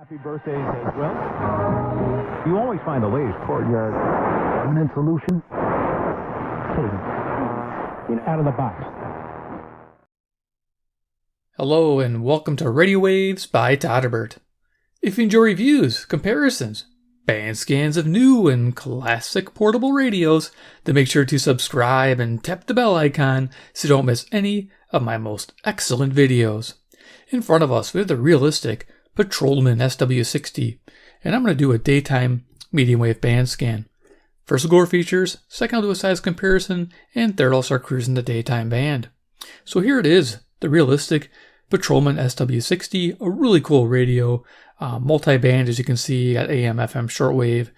Happy birthdays as well. You always find the latest courtyard permanent solution. Out of the box. Hello and welcome to Radio Waves by Todderbert. If you enjoy reviews, comparisons, band scans of new and classic portable radios, then make sure to subscribe and tap the bell icon so you don't miss any of my most excellent videos. In front of us we have the realistic Patrolman SW-60, and I'm going to do a daytime medium wave band scan. First we'll go over features, second I'll do a size comparison, and third I'll start cruising the daytime band. So here it is, the realistic Patrolman SW-60, a really cool radio, multi-band as you can see, you got AM, FM, shortwave,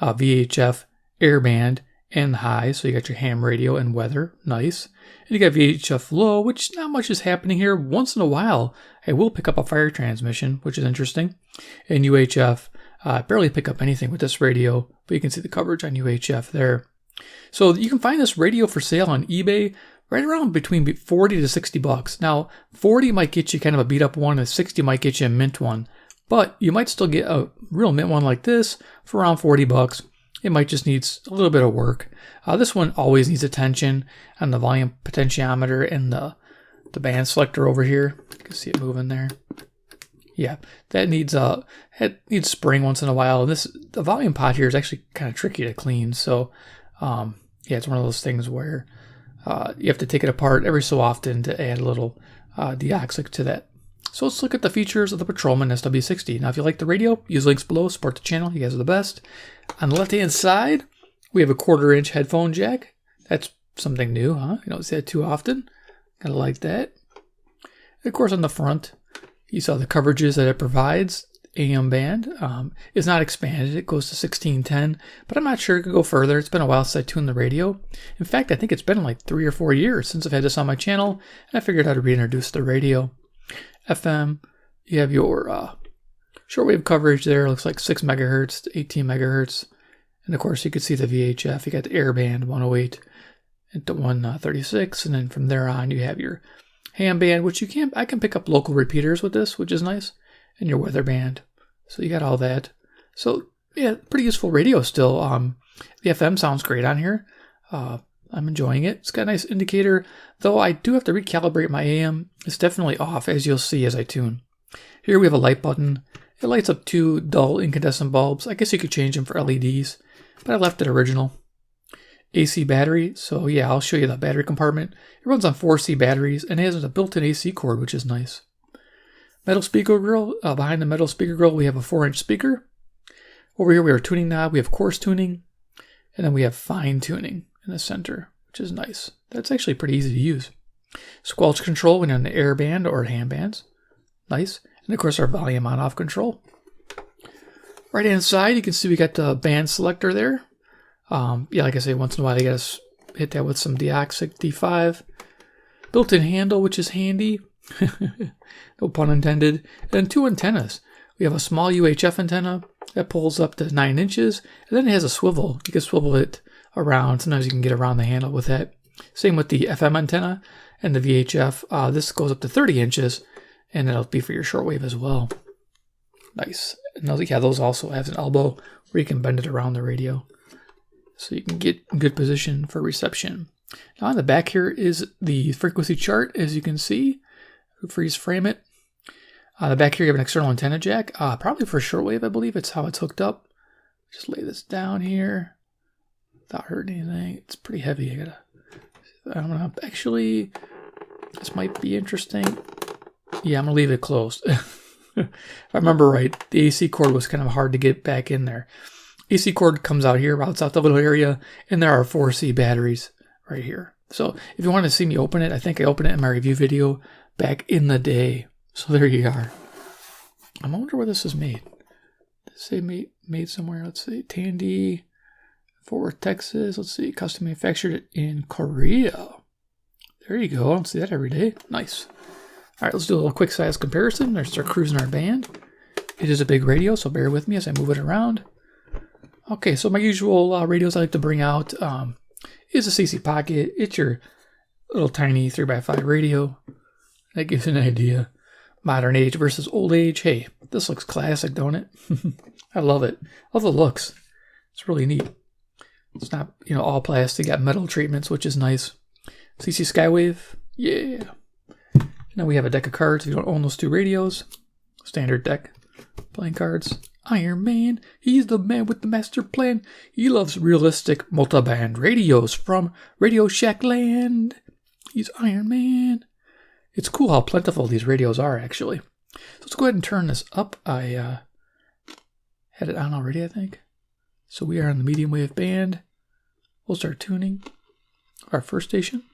VHF, airband, and high, so you got your ham radio and weather, nice. And you got vhf-low, which not much is happening here. Once in a while, I will pick up a fire transmission, which is interesting. And UHF, barely pick up anything with this radio, but you can see the coverage on UHF there. So you can find this radio for sale on eBay right around between 40 to 60 bucks. Now, 40 might get you kind of a beat up one, and 60 might get you a mint one. But you might still get a real mint one like this for around 40 bucks. It might just need a little bit of work. This one always needs attention on the volume potentiometer and the band selector over here. You can see it moving there. Yeah, that needs spraying once in a while. And the volume pot here is actually kind of tricky to clean. So yeah, it's one of those things where you have to take it apart every so often to add a little deoxic to that. So let's look at the features of the Patrolman SW-60. Now, if you like the radio, use links below, support the channel. You guys are the best. On the left-hand side, we have a 1/4-inch headphone jack. That's something new, huh? You don't see that too often. Kind of like that. And of course, on the front, you saw the coverages that it provides. AM band is not expanded. It goes to 1610, but I'm not sure it could go further. It's been a while since I tuned the radio. In fact, I think it's been like 3 or 4 years since I've had this on my channel, and I figured how to reintroduce the radio. FM, you have your shortwave coverage there. Looks like 6 megahertz to 18 megahertz. And of course, you can see the VHF. You got the airband 108 and to 136. And then from there on, you have your ham band, which I can pick up local repeaters with this, which is nice. And your weather band. So you got all that. So yeah, pretty useful radio still. The FM sounds great on here. I'm enjoying it. It's got a nice indicator, though I do have to recalibrate my AM. It's definitely off, as you'll see as I tune. Here we have a light button. It lights up 2 dull incandescent bulbs. I guess you could change them for LEDs, but I left it original. AC battery, so yeah, I'll show you the battery compartment. It runs on 4C batteries, and it has a built-in AC cord, which is nice. Metal speaker grill. Behind the metal speaker grill, we have a 4-inch speaker. Over here, we have a tuning knob. We have coarse tuning, and then we have fine tuning in the center, which is nice. That's actually pretty easy to use. Squelch control when you're on the airband or ham bands. Nice. And of course our volume on off control. Right hand side, you can see we got the band selector there. Yeah, like I say, once in a while you gotta hit that with some deoxic D5. Built-in handle, which is handy. No pun intended. And then 2 antennas. We have a small UHF antenna that pulls up to 9 inches, and then it has a swivel. You can swivel it around. Sometimes you can get around the handle with that. Same with the FM antenna and the VHF. This goes up to 30 inches, and it'll be for your shortwave as well. Nice. And those also have an elbow where you can bend it around the radio, so you can get in good position for reception. Now on the back here is the frequency chart, as you can see. Freeze frame it. On the back here you have an external antenna jack, probably for shortwave, I believe. It's how it's hooked up. Just lay this down here without hurting anything. It's pretty heavy. I don't know. Actually, this might be interesting. Yeah, I'm gonna leave it closed. If I remember right, the AC cord was kind of hard to get back in there. AC cord comes out here, routes out the little area, and there are 4C batteries right here. So if you want to see me open it, I think I opened it in my review video back in the day. So there you are. I wonder where this is made. Does it say made somewhere? Let's see. Tandy, Fort Worth, Texas. Let's see. Custom manufactured in Korea. There you go. I don't see that every day. Nice. All right, let's do a little quick size comparison. Let's start cruising our band. It is a big radio, so bear with me as I move it around. Okay, so my usual radios I like to bring out is a CC Pocket. It's your little tiny 3x5 radio. That gives you an idea. Modern age versus old age. Hey, this looks classic, don't it? I love it. Love the looks. It's really neat. It's not, all plastic. Got metal treatments, which is nice. CC Skywave. Yeah. Now we have a deck of cards. If you don't own those 2 radios, standard deck. Playing cards. Iron Man. He's the man with the master plan. He loves realistic multi-band radios from Radio Shack Land. He's Iron Man. It's cool how plentiful these radios are, actually. So let's go ahead and turn this up. I had it on already, I think. So we are on the medium wave band. We'll start tuning our first station,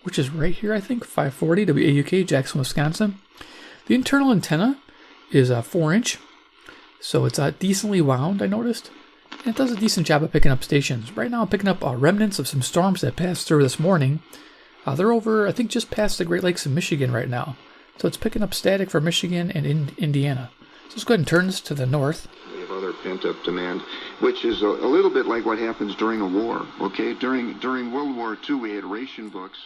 which is right here, I think, 540 WAUK, Jackson, Wisconsin. The internal antenna is 4-inch, so it's decently wound, I noticed. And it does a decent job of picking up stations. Right now I'm picking up remnants of some storms that passed through this morning. They're over, I think, just past the Great Lakes in Michigan right now. So it's picking up static for Michigan and Indiana. So let's go ahead and turn this to the north. We have other pent-up demand, which is a little bit like what happens during a war, okay? During World War II, we had ration books.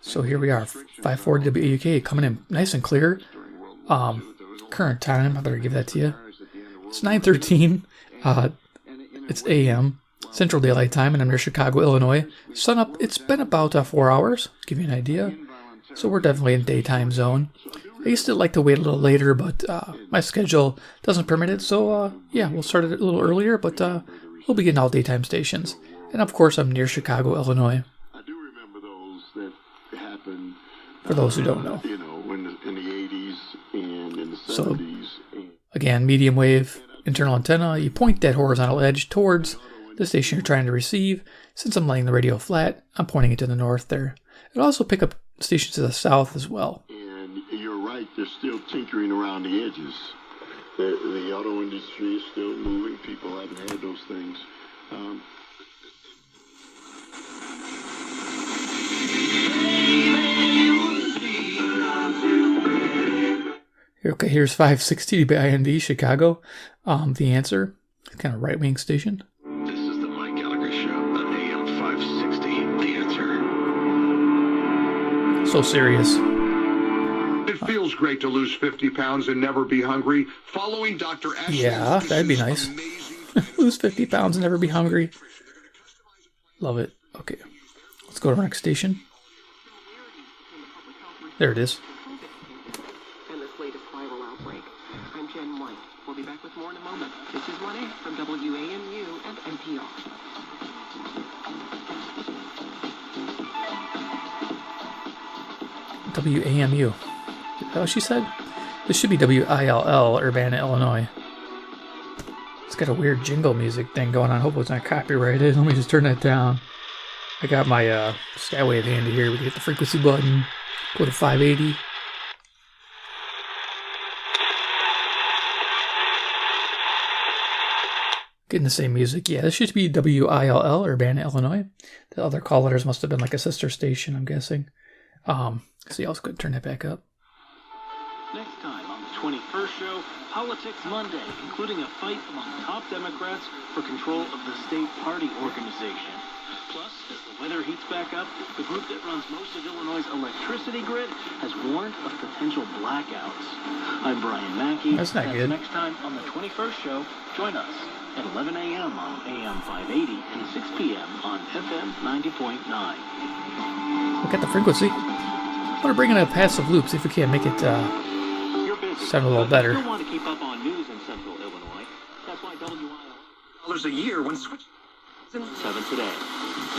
So here we are, 540 WAUK, coming in nice and clear. Current time, I better give that to you. It's 9:13. It's AM, Central Daylight Time, and I'm near Chicago, Illinois. Sun up, it's been about 4 hours, to give you an idea. So we're definitely in daytime zone. I used to like to wait a little later, but my schedule doesn't permit it. So yeah, we'll start it a little earlier, but we'll be getting all daytime stations. And of course, I'm near Chicago, Illinois. I do remember those that happened. For those who don't know. In the 80s and in the 70s. So, again, medium wave, internal antenna. You point that horizontal edge towards the station you're trying to receive. Since I'm laying the radio flat, I'm pointing it to the north there. It'll also pick up stations to the south as well. And you're right, they're still tinkering around the edges. The auto industry is still moving. People haven't had those things. Okay, here's 560 by INV, Chicago. The Answer, kind of right-wing station. This is the Mike Gallagher Show on AM 560, The Answer. So serious. It feels great to lose 50 pounds and never be hungry. Following Dr. Ashley. Yeah, that'd be nice. Lose 50 pounds and never be hungry. Love it. Okay, let's go to our next station. There it is. And this latest viral outbreak. I'm Jen White. We'll be back with more in a moment. This is 1A from WAMU and NPR. WAMU. Is that what she said? This should be WILL, Urbana, Illinois. It's got a weird jingle music thing going on. Hopefully it's not copyrighted. Let me just turn that down. I got my Skywave handy here. We can hit the frequency button. Go to 580. Getting the same music. Yeah, this should be WILL, Urbana, Illinois. The other call letters must have been like a sister station, I'm guessing. So yeah, let's go ahead and turn that back up. Next time on the 21st show, Politics Monday, including a fight among top Democrats for control of the state party organization. Plus, as the weather heats back up, the group that runs most of Illinois' electricity grid has warned of potential blackouts. I'm Brian Mackey. That's not good. Next time on the 21st show, join us at 11 a.m. on AM 580 and 6 p.m. on FM 90.9. Look at the frequency. I want to bring in a passive loop, see if we can't make it sound a little better. You want to keep up on news in Central Illinois. That's why WIL $1 a year when switch. 7 today.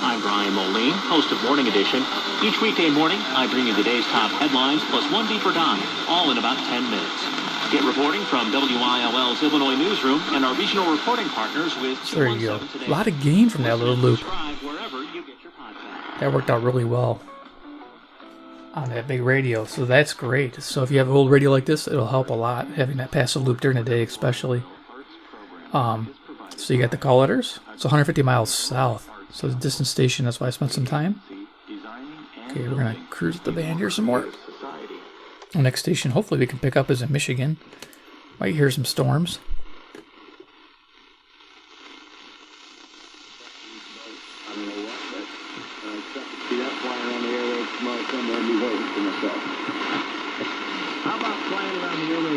I'm Brian Moline, host of Morning Edition. Each weekday morning, I bring you the day's top headlines plus one deeper dive, all in about 10 minutes. Get reporting from WILL's Illinois newsroom and our regional reporting partners with There you go. A lot of gain from that little loop. wherever you get your podcast. That worked out really well on that big radio, so that's great. So if you have an old radio like this, it'll help a lot, having that passive loop during the day especially. So you got the call letters. It's 150 miles south, so it's a distant station. That's why I spent some time. Okay, we're going to cruise the band here some more. The next station, hopefully we can pick up, is in Michigan. Might hear some storms.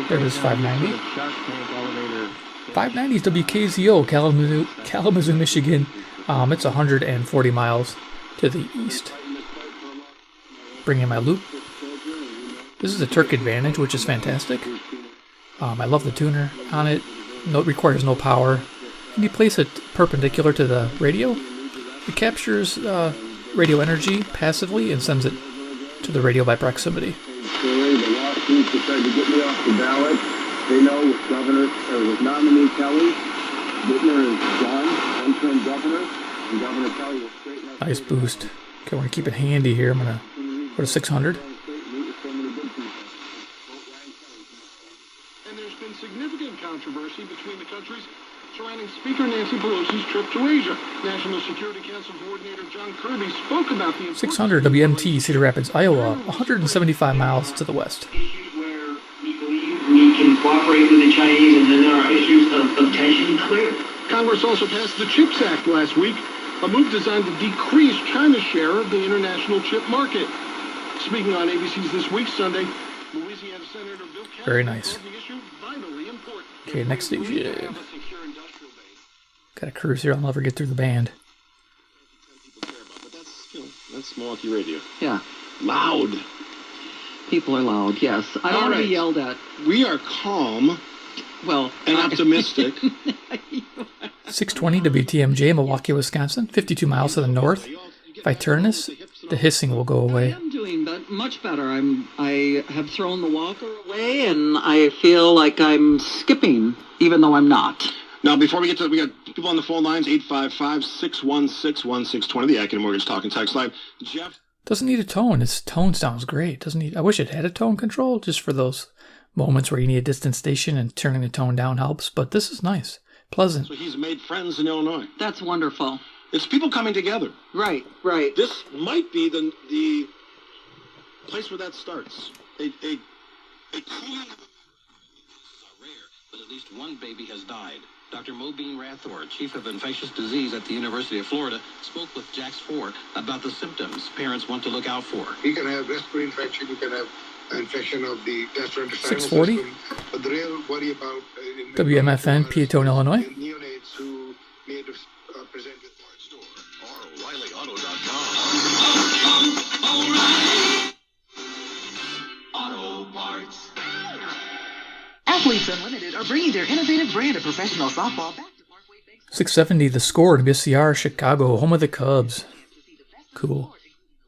There it is, 590. 590 is WKZO, Kalamazoo, Michigan. It's 140 miles to the east. Bring in my loop. This is a Terk Advantage, which is fantastic. I love the tuner on it. No, it requires no power. And you place it perpendicular to the radio. It captures radio energy passively and sends it to the radio by proximity. The lawsuits that tried to get me off the ballot, they know with nominee Kelly, Whitmer is done, interim governor, and Governor Kelly will straighten up. Nice boost. Okay, we're going to keep it handy here. I'm going to go to 600. And there's been significant controversy between the countries surrounding Speaker Nancy Pelosi's trip to Asia. National Security Council Coordinator John Kirby spoke about the 600 WMT, Cedar Rapids, Iowa, 175 miles to the west. Where we believe we can cooperate with the Chinese, and then there are issues of tension clear. Congress also passed the CHIPS Act last week, a move designed to decrease China's share of the international chip market. Speaking on ABC's This Week Sunday, Louisiana Senator Bill Cassidy Very nice. called the issue vitally important. Okay, next station. Got a cruise here. I'll never get through the band. But that's Milwaukee radio. Yeah. Loud. People are loud, yes. I don't want to be yelled at. We are calm Well, and optimistic. 620 WTMJ, Milwaukee, Wisconsin, 52 miles to the north. If I turn this, the hissing will go I away. am doing much better. I have thrown the walker away, and I feel like I'm skipping, even though I'm not. Now, before we get to, we got people on the phone lines, 855-616-1620, the Atkinson Mortgage Talk and Text Line. Jeff? Doesn't need a tone. Its tone sounds great. Doesn't need. I wish it had a tone control just for those moments where you need a distant station and turning the tone down helps. But this is nice, pleasant. So he's made friends in Illinois. That's wonderful. It's people coming together. Right. This might be the place where that starts. A cooling Are rare, but at least one baby has died. Dr. Mobeen Rathor, chief of infectious disease at the University of Florida, spoke with Jax 4 about the symptoms parents want to look out for. You can have respiratory infection, you can have infection of the gastrointestinal 640. system. But the real worry about WMFN, Peatone, Illinois. neonates who may have presented Store or O'ReillyAuto.com. Auto Parts. Athletes Unlimited are bringing their innovative brand of professional softball back to Parkway Bank. 670, The Score, WSCR, Chicago, home of the Cubs. Cool.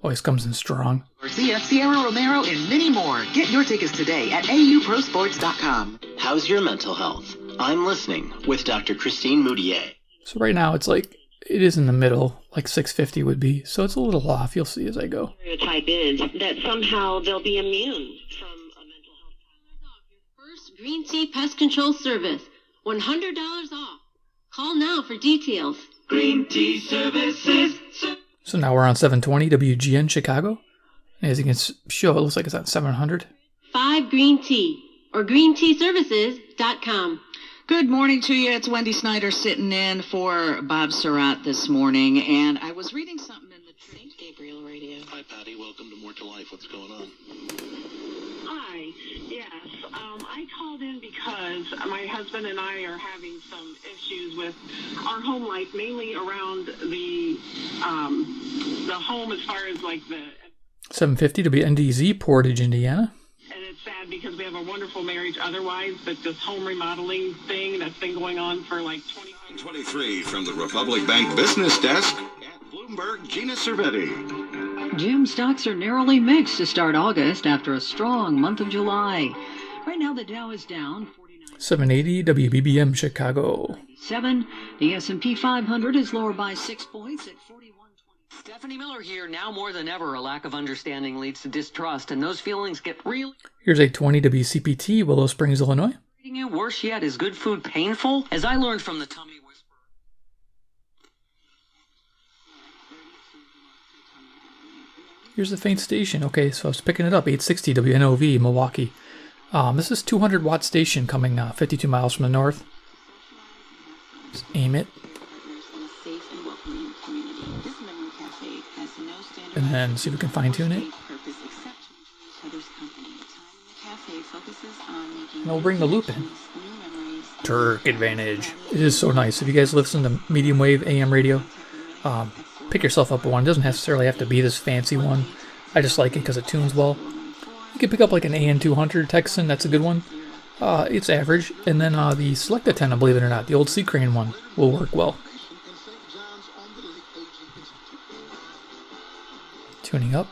Always comes in strong. CF, Sierra Romero, and many more. Get your tickets today at auprosports.com. How's your mental health? I'm listening with Dr. Christine Moutier. So right now it's like, it is in the middle, like 650 would be. So it's a little off. You'll see as I go. Stereotype is that somehow they'll be immune from a mental health. First Green Tea Pest Control Service. $100 off. Call now for details. Green Tea Services. So now we're on 720 WGN Chicago. As you can show, it looks like it's at 700. 5 Green Tea or greenteaservices.com. Good morning to you. It's Wendy Snyder sitting in for Bob Surratt this morning, and I was reading something in the St. Gabriel radio. Hi, Patty. Welcome to More to Life. What's going on? Hi. Yes. I called in because my husband and I are having some issues with our home life, mainly around the home as far as like the... 750 WNDZ, Portage, Indiana. And it's sad because we have a wonderful marriage otherwise, but this home remodeling thing that's been going on for like 23 from the Republic Bank Business Desk at Bloomberg, Gina Cervetti. Jim stocks are narrowly mixed to start August after a strong month of July. Right now the Dow is down 780 WBBM Chicago. 7. The S&P 500 is lower by 6 points at 41.20. Stephanie Miller here. Now more than ever, a lack of understanding leads to distrust, and those feelings get real. Here's 820 WCPT, Willow Springs, Illinois. Worse yet, is good food painful? As I learned from the tummy whisperer. Here's the faint station. Okay, so I was picking it up. 860 WNOV, Milwaukee. This is 200-watt station coming 52 miles from the north. Just aim it. And then see if we can fine-tune it. And we'll bring the loop in. Terk Advantage. It is so nice. If you guys listen to medium wave AM radio, pick yourself up one. It doesn't necessarily have to be this fancy one. I just like it because it tunes well. You can pick up like an AN200 Texan. That's a good one. It's average. And then the Select antenna, believe it or not, the old C-Crane one will work well. Tuning up.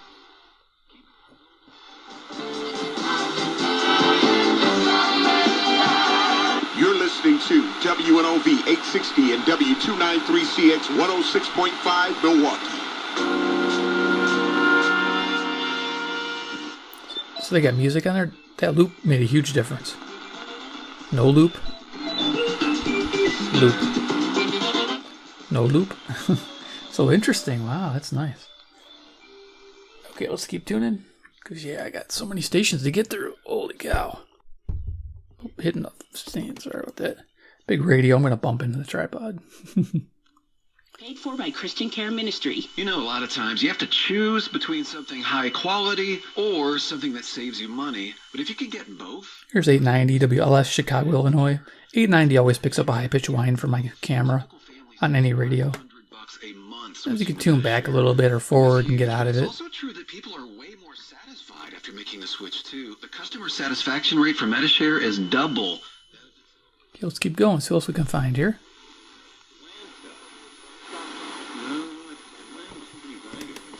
You're listening to WNOV 860 and W293CX 106.5 Milwaukee. So they got music on there. That loop made a huge difference. No loop. Loop. No loop. So interesting. Wow, that's nice. Okay, let's keep tuning. Because, yeah, I got so many stations to get through. Holy cow. Oh, hitting the stand. Sorry about that. Big radio. I'm going to bump into the tripod. Paid for by Christian Care Ministry. You know, a lot of times you have to choose between something high quality or something that saves you money. But if you can get both... Here's 890 WLS, Chicago, Illinois. 890 always picks up a high-pitch whine from my camera on any radio. As you can tune back a little bit or forward and get out of it. It's also true that people are way more satisfied after making the switch, too. The customer satisfaction rate for Metashare is double. Okay, let's keep going. See what else we can find here.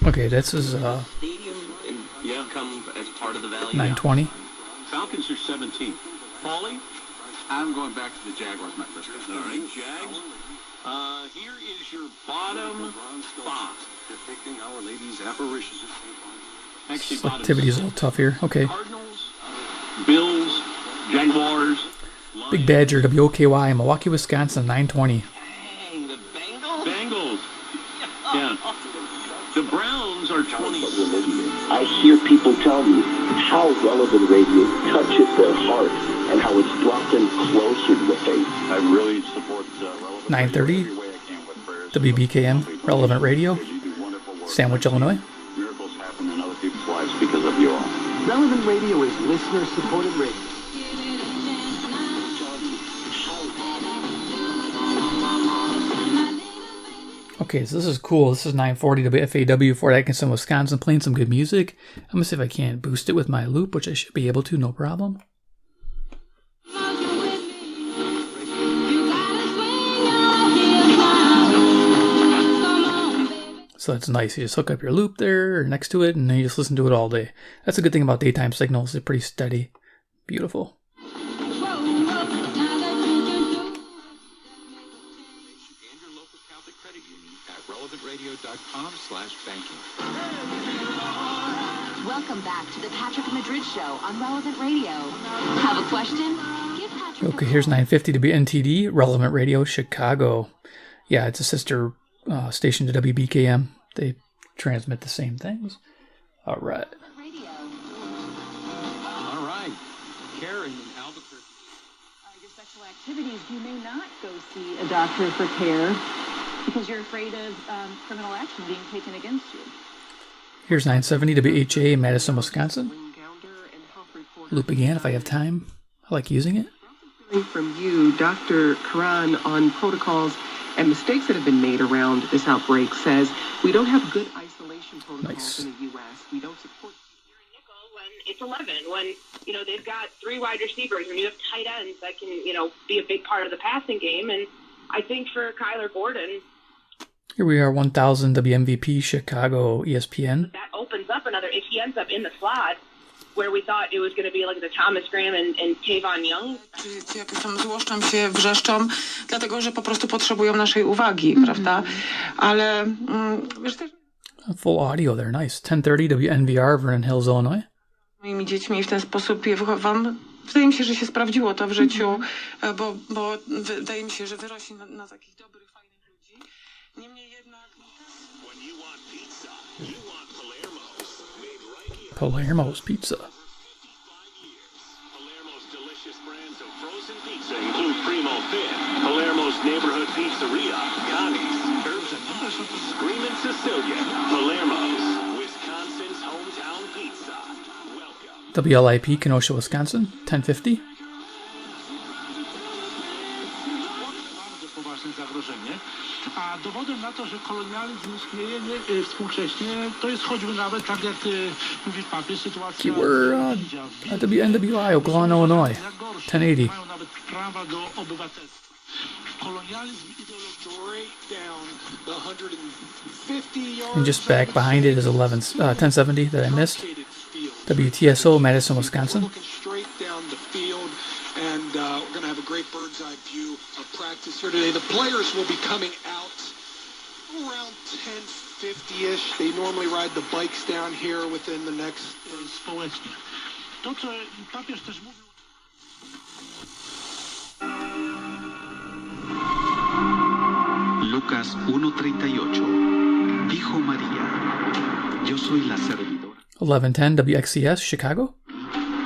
Okay, this is come as part of the value. 920. Falcons are 17th. Paulie? I'm going back to the Jaguars, my first guess. All right, Jags. Here is your bottom spot. Depicting Our Lady's apparitions. Selectivity is a little tough here. Okay. Cardinals, Bills, Jaguars. Big Badger, WOKY, Milwaukee, Wisconsin, 920. Dang, the Bengals. Yeah. The Browns are 26. I hear people tell me how relevant radio touches their heart and how it's brought them closer to the faith. I really support relevant 930, WBKM, Relevant Radio, Sandwich, Illinois. Miracles happen in other people's lives because of you all. Relevant Radio is listener-supported radio. Okay, so this is cool. This is 940 WFAW for Atkinson, Wisconsin, playing some good music. I'm going to see if I can't boost it with my loop, which I should be able to, no problem. So that's nice. You just hook up your loop there or next to it, and then you just listen to it all day. That's a good thing about daytime signals. They're pretty steady. Beautiful. relevantradio.com/banking. Welcome back to the Patrick Madrid Show on Relevant Radio. Have a question? Give Patrick. Okay, here's 950 WNTD, Relevant Radio, Chicago. Yeah, it's a sister station to WBKM. They transmit the same things. All right. All right. Karen in Albuquerque. Your sexual activities, you may not go see a doctor for care because you're afraid of criminal action being taken against you. Here's 970 WHA in Madison, Wisconsin. Loop again if I have time. I like using it. From you, Dr. Karan, on protocols and mistakes that have been made around this outbreak, says we don't have good isolation protocols in the U.S. We don't support. It's 11 when, they've got 3 wide receivers and you have tight ends that can, be a big part of the passing game. And I think for Kyler Gordon, here we are, 1000 WMVP, Chicago, ESPN. That opens up another, if he ends up in the slot, where we thought it was going to be like the Thomas Graham and Tavon Young. Jakoś tam złoszczą się, wrzeszczą, dlatego, że po prostu potrzebują naszej uwagi, prawda? Ale wiesz też... Full audio there, nice. 1030 WNVR, Vernon Hills, Illinois. Moimi dziećmi w ten sposób je wychowam. Wydaje mi się, że się sprawdziło to w życiu, bo wydaje mi się, że wyrośnie na takich dobrych, fajnych ludzi. Niemniej jednak... Palermo's Pizza. Palermo's delicious brands of frozen pizza include Primo Fit, Palermo's Neighborhood Pizzeria, Connie's, Herbs and Screamin' Sicilian, Palermo's, Wisconsin's hometown pizza. Welcome WLIP, Kenosha, Wisconsin, 1050. A dowodem na to, że kolonializm istnieje współcześnie, to jest choćby nawet, tak jak mówi papież, sytuacja... We're at NWI, Oglon, Illinois, 1080. Mają nawet prawa do obywatelstwa. Kolonializm And just back behind it is 1070 that I missed. WTSO, Madison, Wisconsin. Straight down the field, and we're going to have a great bird's eye view of practice here today. The players will be coming out around 10:50-ish. They normally ride the bikes down here within the next... Społecznie. To, co papież też mówił... Lucas 1:38. Dijo María, yo soy la servidora. 1110 WXCS, Chicago.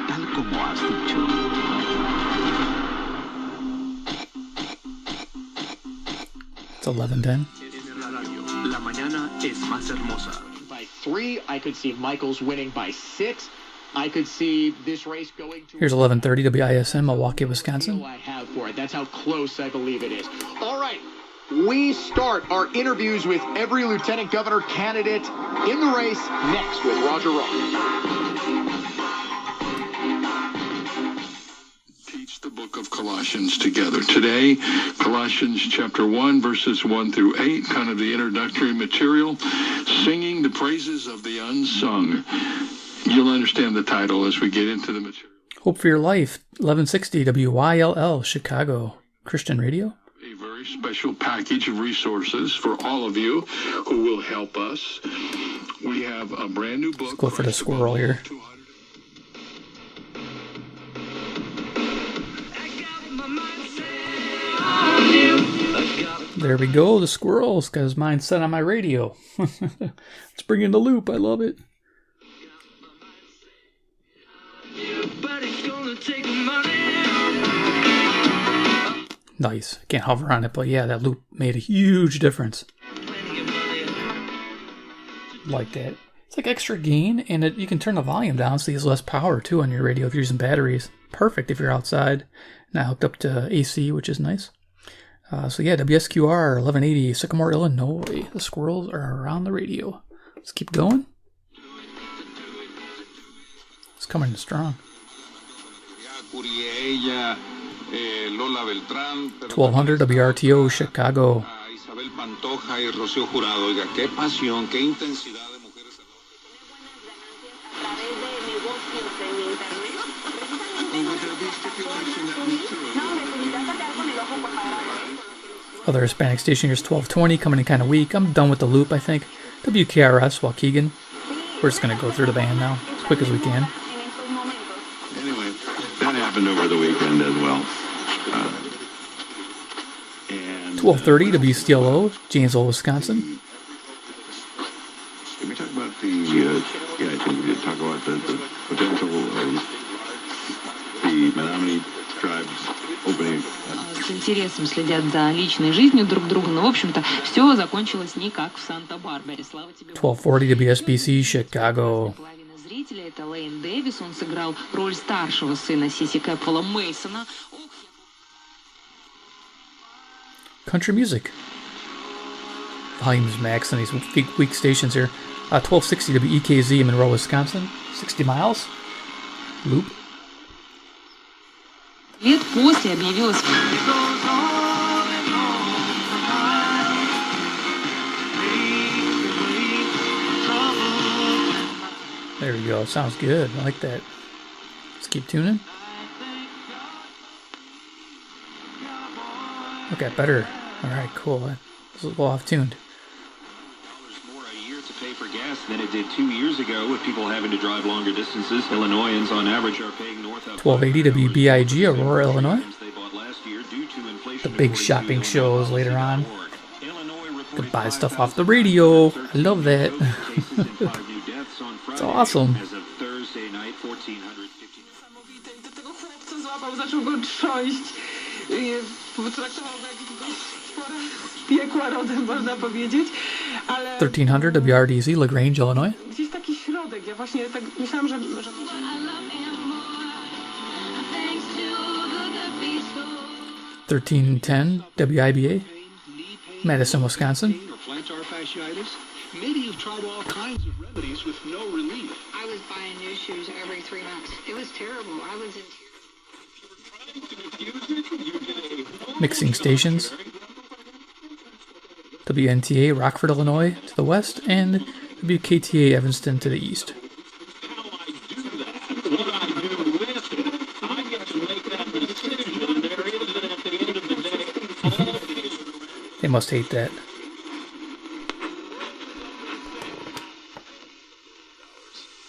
Tal como has dicho. It's 1110. La mañana es más hermosa. By 3, I could see Michaels winning by 6. I could see this race going to... Here's 1130 WISM, Milwaukee, Wisconsin. I have for it. That's how close I believe it is. All right. We start our interviews with every lieutenant governor candidate in the race next with Roger Rock. Teach the book of Colossians together. Today, Colossians chapter 1, verses 1 through 8, kind of the introductory material, singing the praises of the unsung. You'll understand the title as we get into the material. Hope for Your Life, 1160 WYLL, Chicago, Christian Radio. A very special package of resources for all of you who will help us. We have a brand new book. Let's go for the squirrel here. There we go, the squirrel's got his mind set on my radio. Let's bring in the loop, I love it. Nice. Can't hover on it, but yeah, that loop made a huge difference. Like that. It's like extra gain, and you can turn the volume down so you use less power too on your radio if you're using batteries. Perfect if you're outside. Now hooked up to AC, which is nice. So yeah, WSQR 1180, Sycamore, Illinois. The squirrels are around the radio. Let's keep going. It's coming strong. 1200 WRTO, Chicago. Other Hispanic station here's 1220, coming in kind of weak. I'm done with the loop, I think. WKRS, Waukegan. We're just going to go through the band now, as quick as we can. Anyway, that happened over the weekend as well. And 1230 WCLO, Janesville, Wisconsin. Can we talk about the, I think we did talk about the potential the Menominee tribes opening. С интересом следят за личной жизнью друг друга, но, в общем-то, все закончилось не как в Санта-Барбаре. Слава тебе. 1240 WSBC, Chicago. Половина зрителей — это Лейн Дэвис, он сыграл роль старшего сына Сиси Кэпфелла Мейсона. Country music. Volume's max on these weak stations here. 1260 WEKZ, Monroe, Wisconsin. 60 miles. Loop. Лет после объявилась... There we go. Sounds good. I like that. Let's keep tuning. Okay, better. All right, cool. This is a little off-tuned. More a year to pay for gas than it did 2 years ago, with people having to drive longer distances. Illinoisans, on average, are paying north of 1280 WBIG, Aurora, Illinois. The big shopping shows later on. Could buy stuff off the radio. I love that. It's awesome. Zaczął go trząść. Potraktował go jak piekła rodem, można powiedzieć. Ale 1300 WRDZ, LaGrange, Illinois. gdzieś taki środek tak. Ja właśnie tak myślałam, że... 1310 WIBA, Madison, Wisconsin. Plantar fasciitis. Maybe you've tried all kinds of remedies with no relief. I was buying new shoes every 3 months. It was terrible. I was in tears. Mixing stations. WNTA Rockford, Illinois to the west, and WKTA Evanston to the east. They must hate that.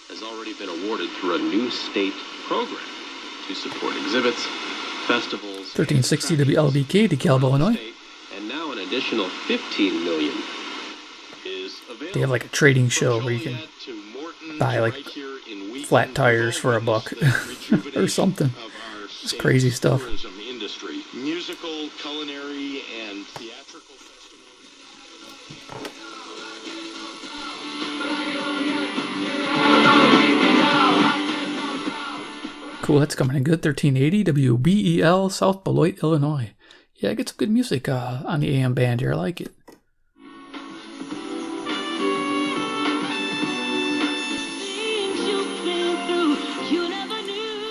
Has already been awarded through a new state program to support exhibits, festivals. 1360 WLBK, DeKalb, Illinois. And now an additional $15 million is available. They have like a trading show where you can buy like flat tires for $1 or something. It's crazy stuff. Industry, musical, culinary, and theatrical Cool, that's coming in good. 1380 WBEL, South Beloit, Illinois. Yeah, I get some good music on the AM band here. I like it.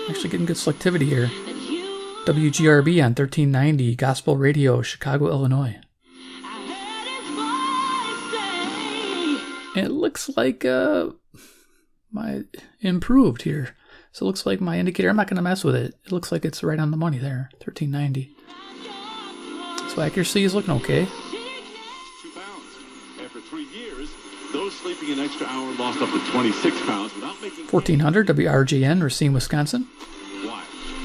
Actually getting good selectivity here. WGRB on 1390, Gospel Radio, Chicago, Illinois. And it looks like my improved here. So it looks like my indicator, I'm not going to mess with it. It looks like it's right on the money there, 1390. So accuracy is looking okay. 2 pounds. After 3 years, those sleeping an extra hour lost up to 26 pounds without making... 1400 WRGN, Racine, Wisconsin. Why?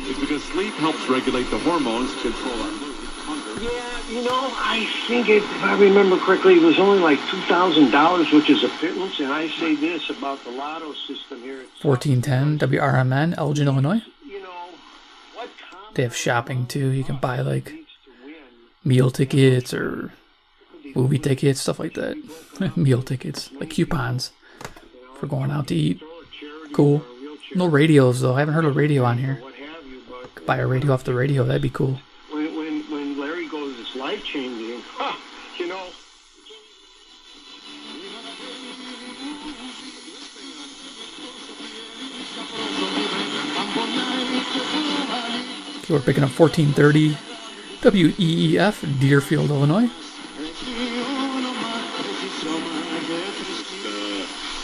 It's because sleep helps regulate the hormones to control our mood, hunger. Yeah, you know, I think if I remember correctly, it was only like $2,000, which is a pittance. And I say this about the lotto system here. 1410 WRMN, Elgin, Illinois. They have shopping too. You can buy like meal tickets or movie tickets, stuff like that. Meal tickets, like coupons for going out to eat. Cool. No radios though. I haven't heard a radio on here. Could buy a radio off the radio. That'd be cool. When Larry goes, it's life changing. You know. Okay, we're picking up 1430 WEEF, Deerfield, Illinois.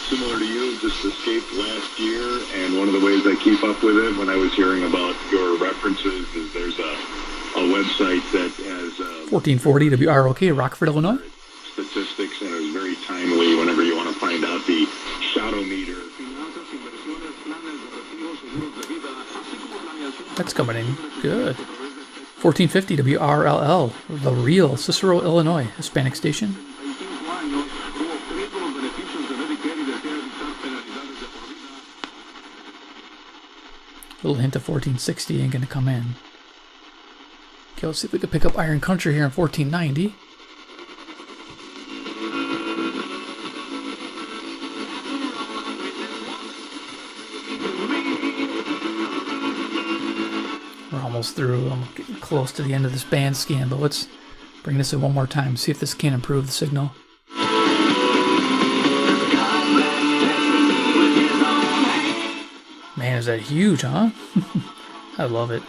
Similar to you, just escaped last year, and one of the ways I keep up with it when I was hearing about your references is there's a website that has 1440 WROK, Rockford, Illinois. Statistics, and it was very timely whenever you want to find out the shadow meter. That's coming in good. 1450 WRLL, The Real, Cicero, Illinois, Hispanic station. Little hint of 1460 ain't gonna come in. Okay, let's see if we can pick up Iron Country here in 1490. We're almost through. I'm getting close to the end of this band scan, but let's bring this in one more time, see if this can improve the signal. Man, is that huge, huh? I love it.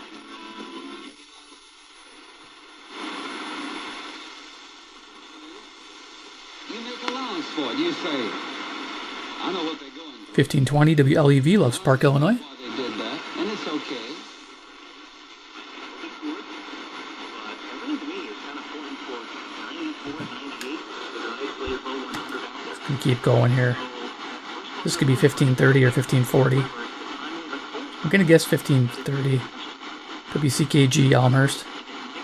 You make allowance for it, you say. I know what they're going for. 1520 WLEV, Loves Park, Illinois. They did that, and it's okay. Gonna keep going here. This could be 1530 or 1540. I'm gonna guess 1530. Could be CKG Elmhurst,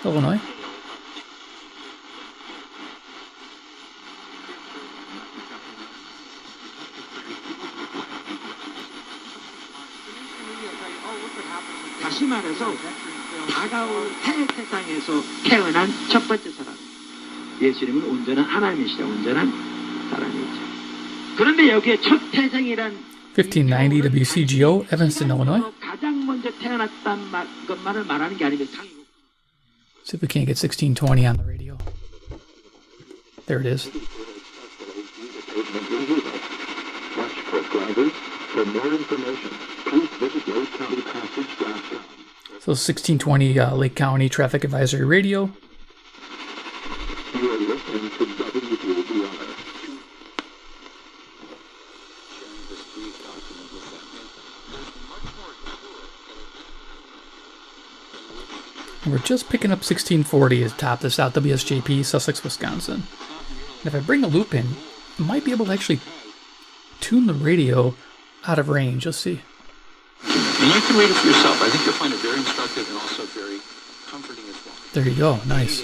Illinois. 가시말에서 다가올 새 세상에서 태어난 첫 번째 사람. 예수님은 온전한 하나님이시다. 온전한 사람이죠. 그런데 여기에 첫 태생이란 1590 WCGO, Evanston, Illinois. 가장 먼저 태어났단 것만을 말하는 게 아니면 See if we can't get 1620 on the radio. There it is. For more information, please visit lakecountypassage.com. So 1620 Lake County Traffic Advisory Radio. You are listening to WBR. We're just picking up 1640 as top this out WSJP, Sussex, Wisconsin. And if I bring a loop in, I might be able to actually tune the radio out of range. You'll see. And you can read it for yourself. I think you'll find it very instructive and also very comforting as well. There you go. Nice.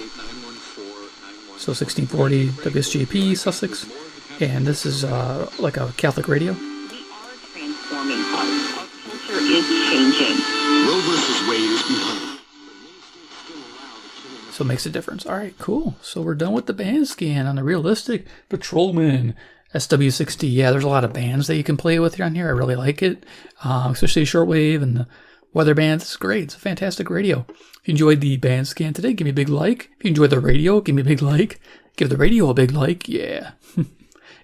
So 1640 WSJP, Sussex. And this is like a Catholic radio. We are transforming. Our culture is changing. Roe versus Wade is behind. So it makes a difference. All right, cool. So we're done with the band scan on the realistic Patrolman SW-60. Yeah, there's a lot of bands that you can play with on here. I really like it, especially Shortwave and the weather bands. It's great. It's a fantastic radio. If you enjoyed the band scan today, give me a big like. If you enjoyed the radio, give me a big like. Give the radio a big like. Yeah.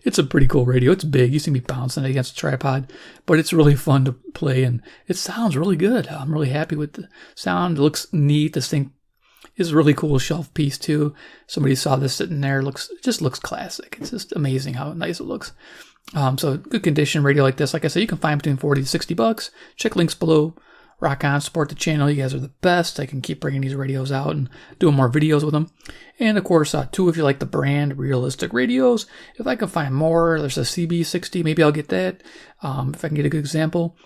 It's a pretty cool radio. It's big. You see me bouncing it against a tripod, but it's really fun to play, and it sounds really good. I'm really happy with the sound. It looks neat. This thing is a really cool shelf piece too. Somebody saw this sitting there. It just looks classic. It's just amazing how nice it looks. So good condition radio like this. Like I said, you can find between $40 to $60. Check links below. Rockin, support the channel. You guys are the best. I can keep bringing these radios out and doing more videos with them. And of course, too, if you like the brand realistic radios, if I can find more, there's a CB60. Maybe I'll get that. If I can get a good example,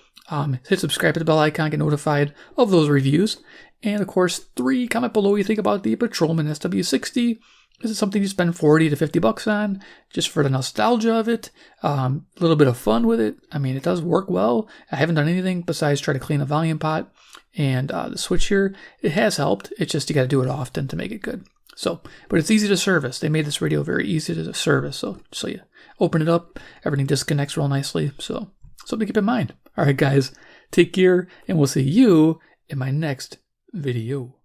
hit subscribe to the bell icon, get notified of those reviews. And of course, 3, comment below what you think about the Patrolman SW-60. Is it something you spend $40 to $50 on just for the nostalgia of it? A little bit of fun with it. I mean, it does work well. I haven't done anything besides try to clean the volume pot and the switch here. It has helped. It's just you got to do it often to make it good. So, but it's easy to service. They made this radio very easy to service. So you open it up, everything disconnects real nicely. So something to keep in mind. All right, guys, take care, and we'll see you in my next video.